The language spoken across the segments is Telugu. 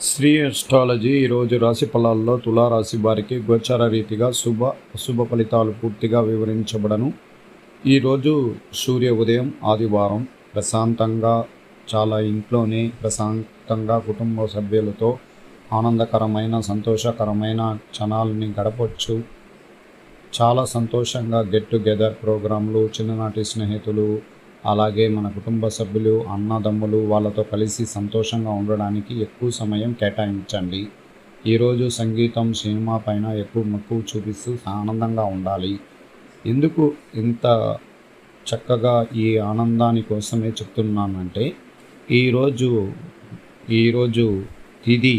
శ్రీ అస్ట్రాలజీ ఈరోజు రాశి ఫలాల్లో తులారాశి వారికి గోచార రీతిగా అశుభ ఫలితాలు పూర్తిగా వివరించబడను. ఈరోజు సూర్య ఉదయం ఆదివారం ప్రశాంతంగా చాలా ఇంట్లోనే ప్రశాంతంగా కుటుంబ సభ్యులతో ఆనందకరమైన సంతోషకరమైన క్షణాలని గడపవచ్చు. చాలా సంతోషంగా గెట్ టుగెదర్ ప్రోగ్రాంలు, చిన్ననాటి స్నేహితులు, అలాగే మన కుటుంబ సభ్యులు, అన్నదమ్ములు వాళ్ళతో కలిసి సంతోషంగా ఉండడానికి ఎక్కువ సమయం కేటాయించండి. ఈరోజు సంగీతం, సినిమా పైన ఎక్కువ మక్కువ చూపిస్తూ ఆనందంగా ఉండాలి. ఎందుకు ఇంత చక్కగా ఈ ఆనందాని కోసమే చెప్తున్నానంటే ఈరోజు తిథి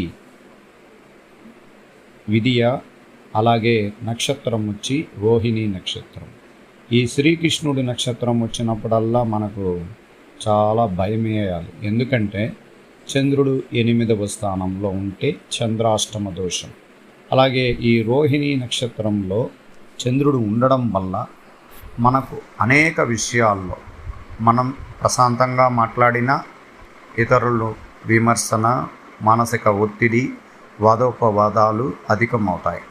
విధియ, అలాగే నక్షత్రం వచ్చి రోహిణి నక్షత్రం. ఈ శ్రీకృష్ణుడి నక్షత్రం వచ్చినప్పుడల్లా మనకు చాలా భయమేయాలి. ఎందుకంటే చంద్రుడు 8వ స్థానంలో ఉంటే చంద్రాష్టమ దోషం. అలాగే ఈ రోహిణి నక్షత్రంలో చంద్రుడు ఉండడం వల్ల మనకు అనేక విషయాల్లో మనం ప్రశాంతంగా మాట్లాడిన ఇతరులు విమర్శన, మానసిక ఒత్తిడి, వాదోపవాదాలు అధికమవుతాయి.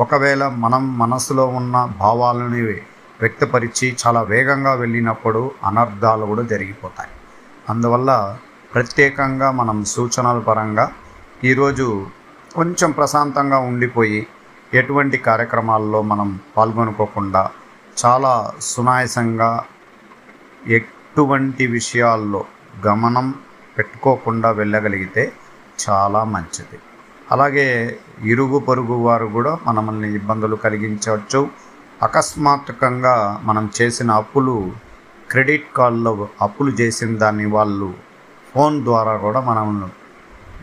ఒకవేళ మనం మనసులో ఉన్న భావాలని వ్యక్తపరిచి చాలా వేగంగా వెళ్ళినప్పుడు అనర్థాలు కూడా జరిగిపోతాయి. అందువల్ల ప్రత్యేకంగా మనం సూచనల పరంగా ఈరోజు కొంచెం ప్రశాంతంగా ఉండిపోయి ఎటువంటి కార్యక్రమాల్లో మనం పాల్గొనుకోకుండా చాలా సునాయాసంగా ఎటువంటి విషయాల్లో గమనం పెట్టుకోకుండా వెళ్ళగలిగితే చాలా మంచిది. అలాగే ఇరుగు పొరుగు వారు కూడా మనల్ని ఇబ్బందులు కలిగించవచ్చు. అకస్మాత్తుకంగా మనం చేసిన అప్పులు, క్రెడిట్ కార్డులో అప్పులు చేసిన దాన్ని వాళ్ళు ఫోన్ ద్వారా కూడా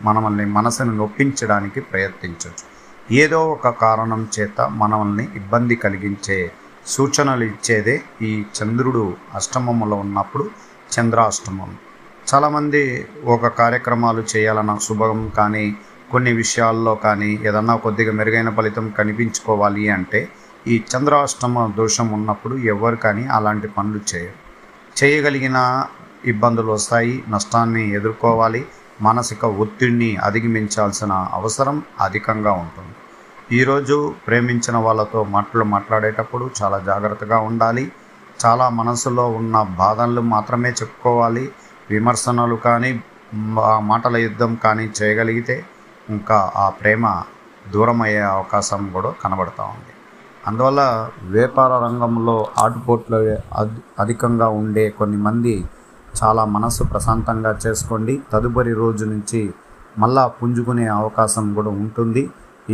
మనల్ని మనసును నొప్పించడానికి ప్రయత్నించవచ్చు. ఏదో ఒక కారణం చేత మనల్ని ఇబ్బంది కలిగించే సూచనలు ఇచ్చేదే ఈ చంద్రుడు అష్టమంలో ఉన్నప్పుడు చంద్రాష్టమం. చాలామంది ఒక కార్యక్రమాలు చేయాలన్న శుభం కానీ, కొన్ని విషయాల్లో కానీ ఏదన్నా కొద్దిగా మెరుగైన ఫలితం కనిపించుకోవాలి అంటే ఈ చంద్రాష్టమ దోషం ఉన్నప్పుడు ఎవరు కానీ అలాంటి పనులు చేయగలిగిన ఇబ్బందులు వస్తాయి. నష్టాన్ని ఎదుర్కోవాలి. మానసిక ఒత్తిడిని అధిగమించాల్సిన అవసరం అధికంగా ఉంటుంది. ఈరోజు ప్రేమించిన వాళ్ళతో మాట్లాడేటప్పుడు చాలా జాగ్రత్తగా ఉండాలి. చాలా మనసులో ఉన్న బాధలు మాత్రమే చెప్పుకోవాలి. విమర్శనలు కానీ, మాటల యుద్ధం కానీ చేయగలిగితే ఇంకా ఆ ప్రేమ దూరమయ్యే అవకాశం కూడా కనబడుతూ ఉంది. అందువల్ల వ్యాపార రంగంలో ఆటుపోట్లు అధికంగా ఉండే కొన్ని మంది చాలా మనసు ప్రశాంతంగా చేసుకోండి. తదుపరి రోజు నుంచి మళ్ళా పుంజుకునే అవకాశం కూడా ఉంటుంది.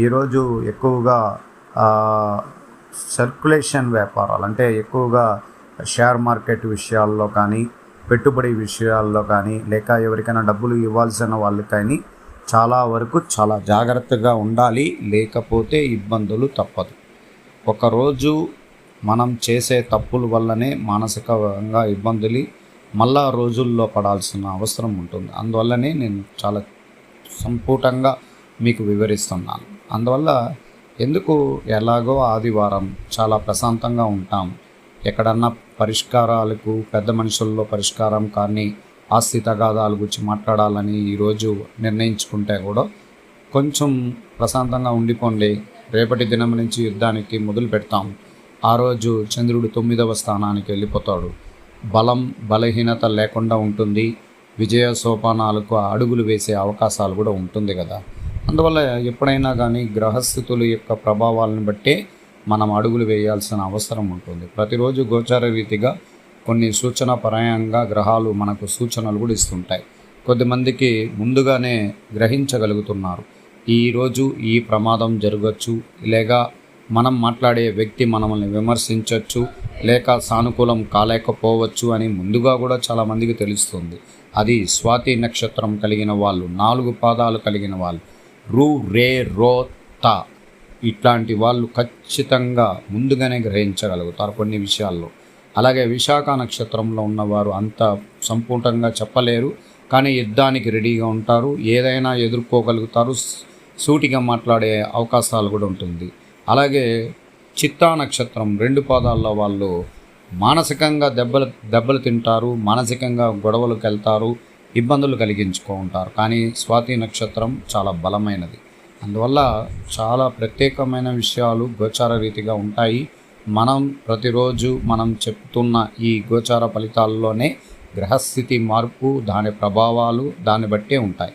ఈరోజు ఎక్కువగా సర్క్యులేషన్ వ్యాపారాలు అంటే ఎక్కువగా షేర్ మార్కెట్ విషయాల్లో కానీ, పెట్టుబడి విషయాల్లో కానీ, లేక ఎవరికైనా డబ్బులు ఇవ్వాల్సిన వాళ్ళు కానీ చాలా వరకు చాలా జాగ్రత్తగా ఉండాలి. లేకపోతే ఇబ్బందులు తప్పదు. ఒకరోజు మనం చేసే తప్పుల వల్లనే మానసికంగా ఇబ్బందులు మళ్ళా రోజుల్లో పడాల్సిన అవసరం ఉంటుంది. అందువల్లనే నేను చాలా సంపూర్ణంగా మీకు వివరిస్తున్నాను. అందువల్ల ఎలాగో ఆదివారం చాలా ప్రశాంతంగా ఉంటాం. ఎక్కడన్నా పరిష్కారాలకు పెద్ద మనుషుల్లో పరిష్కారం కానీ, ఆస్తి తగాదాల గురించి మాట్లాడాలని ఈరోజు నిర్ణయించుకుంటే కూడా కొంచెం ప్రశాంతంగా ఉండిపోండి. రేపటి దినం నుంచి యుద్ధానికి మొదలు పెడతాం. ఆ రోజు చంద్రుడు 9వ స్థానానికి వెళ్ళిపోతాడు. బలహీనత లేకుండా ఉంటుంది. విజయ సోపానాలకు అడుగులు వేసే అవకాశాలు కూడా ఉంటుంది కదా. అందువల్ల ఎప్పుడైనా కానీ గ్రహస్థితుల యొక్క ప్రభావాలను బట్టే మనం అడుగులు వేయాల్సిన అవసరం ఉంటుంది. ప్రతిరోజు గోచార రీతిగా కొన్ని సూచన పరాయంగా గ్రహాలు మనకు సూచనలు కూడా ఇస్తుంటాయి. కొద్దిమందికి ముందుగానే గ్రహించగలుగుతున్నారు. ఈరోజు ఈ ప్రమాదం జరగచ్చు, లేక మనం మాట్లాడే వ్యక్తి మనల్ని విమర్శించవచ్చు, లేక సానుకూలం కాలేకపోవచ్చు అని ముందుగా కూడా చాలామందికి తెలుస్తుంది. అది స్వాతి నక్షత్రం కలిగిన వాళ్ళు, 4 పాదాలు కలిగిన వాళ్ళు, రు రే రో త ఇట్లాంటి వాళ్ళు ఖచ్చితంగా ముందుగానే గ్రహించగలుగుతారు కొన్ని విషయాల్లో. అలాగే విశాఖ నక్షత్రంలో ఉన్నవారు అంత సంపూర్ణంగా చెప్పలేరు, కానీ యుద్ధానికి రెడీగా ఉంటారు. ఏదైనా ఎదుర్కోగలుగుతారు. సూటిగా మాట్లాడే అవకాశాలు కూడా ఉంటుంది. అలాగే చిత్తా నక్షత్రం 2 పాదాల్లో వాళ్ళు మానసికంగా దెబ్బలు తింటారు. మానసికంగా గొడవలకు వెళ్తారు. ఇబ్బందులు కలిగించుకో ఉంటారు. కానీ స్వాతి నక్షత్రం చాలా బలమైనది. అందువల్ల చాలా ప్రత్యేకమైన విషయాలు గోచార రీతిగా ఉంటాయి. మనం ప్రతిరోజు మనం చెప్తున్న ఈ గోచార ఫలితాల్లోనే గ్రహస్థితి మార్పు, దాని ప్రభావాలు దాన్ని బట్టే ఉంటాయి.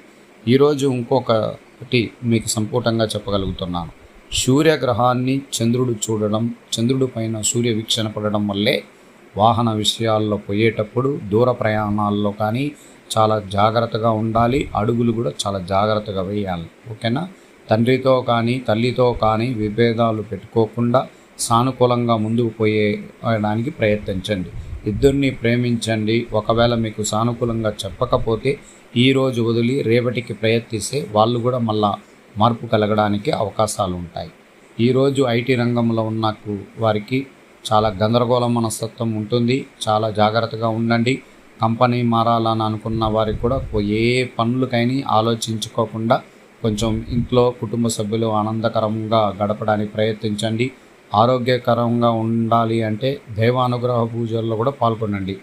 ఈరోజు ఇంకొకటి మీకు సంపూర్ణంగా చెప్పగలుగుతున్నాను. సూర్యగ్రహాన్ని చంద్రుడు చూడడం, చంద్రుడి పైన సూర్య వీక్షణ పడడం వల్లే వాహన విషయాల్లో పోయేటప్పుడు దూర ప్రయాణాల్లో కానీ చాలా జాగ్రత్తగా ఉండాలి. అడుగులు కూడా చాలా జాగ్రత్తగా వేయాలి. ఓకేనా? తండ్రితో కానీ తల్లితో కానీ విభేదాలు పెట్టుకోకుండా సానుకూలంగా ముందుకు పోయేయడానికి ప్రయత్నించండి. ఇద్దరిని ప్రేమించండి. ఒకవేళ మీకు సానుకూలంగా చెప్పకపోతే ఈరోజు వదిలి రేపటికి ప్రయత్నిస్తే వాళ్ళు కూడా మళ్ళా మార్పు కలగడానికి అవకాశాలు ఉంటాయి. ఈరోజు ఐటీ రంగంలో ఉన్న వారికి చాలా గందరగోళ మనస్తత్వం ఉంటుంది. చాలా జాగ్రత్తగా ఉండండి. కంపెనీ మారాలని అనుకున్న వారికి కూడా ఏ పనులకైనా ఆలోచించుకోకుండా కొంచెం ఇంట్లో కుటుంబ సభ్యులు ఆనందకరంగా గడపడానికి ప్రయత్నించండి. ఆరోగ్యకరంగా ఉండాలి అంటే దైవానుగ్రహ పూజల్లో కూడా పాల్గొనండి.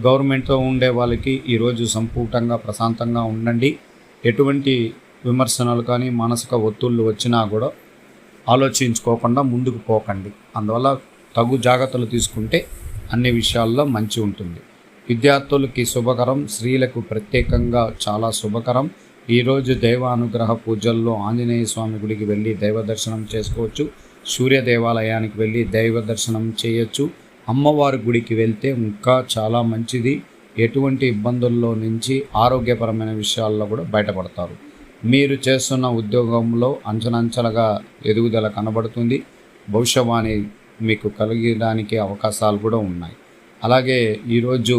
గవర్నమెంట్తో ఉండే వాళ్ళకి ఈరోజు సంపూర్ణంగా ప్రశాంతంగా ఉండండి. ఎటువంటి విమర్శనలు కానీ మానసిక ఒత్తిళ్ళు వచ్చినా కూడా ఆలోచించుకోకుండా ముందుకు పోకండి. అందువల్ల తగు జాగ్రత్తలు తీసుకుంటే అన్ని విషయాల్లో మంచి ఉంటుంది. విద్యార్థులకి శుభకరం, స్త్రీలకు ప్రత్యేకంగా చాలా శుభకరం. ఈరోజు దైవ అనుగ్రహ పూజల్లో ఆంజనేయ స్వామి గుడికి వెళ్ళి దైవ దర్శనం చేసుకోవచ్చు. సూర్య దేవాలయానికి వెళ్ళి దైవ దర్శనం చేయొచ్చు. అమ్మవారి గుడికి వెళ్తే ఇంకా చాలా మంచిది. ఎటువంటి ఇబ్బందుల్లో నుంచి ఆరోగ్యపరమైన విషయాల్లో కూడా బయటపడతారు. మీరు చేస్తున్న ఉద్యోగంలో అంచనంచలుగా ఎదుగుదల కనబడుతుంది. భవిష్యవాణి మీకు కలిగడానికి అవకాశాలు కూడా ఉన్నాయి. అలాగే ఈరోజు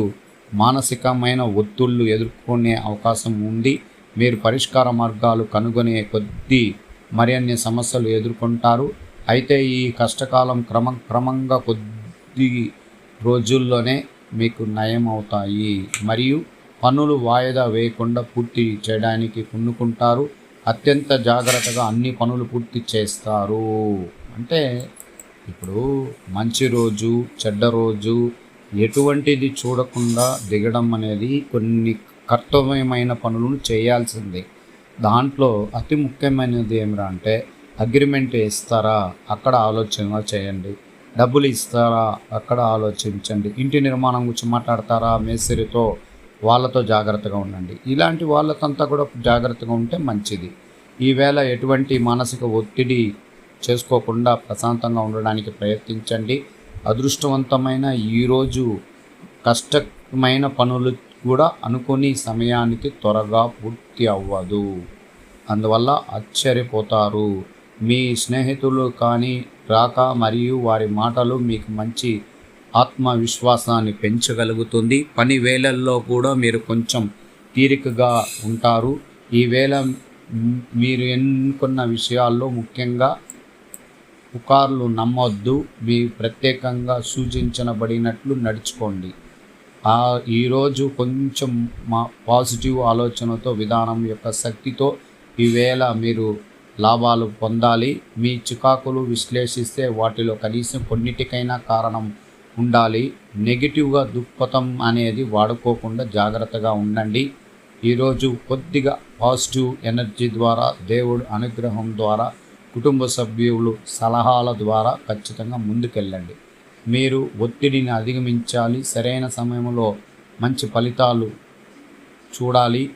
మానసికమైన ఒత్తిళ్లు ఎదుర్కొనే అవకాశం ఉంది. మీరు పరిష్కార మార్గాలు కనుగొనే కొద్దీ మరిన్ని సమస్యలు ఎదుర్కొంటారు. అయితే ఈ కష్టకాలం క్రమంగా కొద్ది రోజుల్లోనే మీకు నయం అవుతాయి. మరియు పనులు వాయిదా వేయకుండా పూర్తి చేయడానికి పూనుకుంటారు. అత్యంత జాగ్రత్తగా అన్ని పనులు పూర్తి చేస్తారు. అంటే ఇప్పుడు మంచి రోజు, చెడ్డ రోజు ఎటువంటిది చూడకుండా దిగడం అనేది కొన్ని కర్తవ్యమైన పనులను చేయాల్సిందే. దాంట్లో అతి ముఖ్యమైనది ఏమిరా అంటే అగ్రిమెంట్ ఇస్తారా, అక్కడ ఆలోచన చేయండి. డబ్బులు ఇస్తారా, అక్కడ ఆలోచించండి. ఇంటి నిర్మాణం గురించి మాట్లాడతారా మేస్త్రితో, వాళ్ళతో జాగ్రత్తగా ఉండండి. ఇలాంటి వాళ్ళకంతా కూడా జాగ్రత్తగా ఉంటే మంచిది. ఈవేళ ఎటువంటి మానసిక ఒత్తిడి చేసుకోకుండా ప్రశాంతంగా ఉండడానికి ప్రయత్నించండి. అదృష్టవంతమైన ఈరోజు కష్టమైన పనులు కూడా అనుకోని సమయానికి త్వరగా పూర్తి అవ్వదు. అందువల్ల ఆశ్చర్యపోతారు. మీ స్నేహితులు కానీ రాక మరియు వారి మాటలు మీకు మంచి ఆత్మవిశ్వాసాన్ని పెంచగలుగుతుంది. పని వేళల్లో కూడా మీరు కొంచెం తీరికగా ఉంటారు. ఈవేళ మీరు ఎన్నుకున్న విషయాల్లో ముఖ్యంగా పుకార్లు నమ్మొద్దు. మీ ప్రత్యేకంగా సూచించబడినట్లు నడుచుకోండి. ఈరోజు కొంచెం పాజిటివ్ ఆలోచనతో విధానం యొక్క శక్తితో ఈవేళ మీరు లాభాలు పొందాలి. మీ చికాకులు విశ్లేషిస్తే వాటిలో కనీసం కొన్నిటికైనా కారణం ఉండాలి. నెగిటివ్గా దృక్పథం అనేది వాడుకోకుండా జాగ్రత్తగా ఉండండి. ఈరోజు కొద్దిగా పాజిటివ్ ఎనర్జీ ద్వారా, దేవుడు అనుగ్రహం ద్వారా, కుటుంబ సభ్యులు సలహాల ద్వారా ఖచ్చితంగా ముందుకెళ్ళండి. మీరు ఒత్తిడిని అధిగమించాలి. సరైన సమయంలో మంచి ఫలితాలు చూడాలి.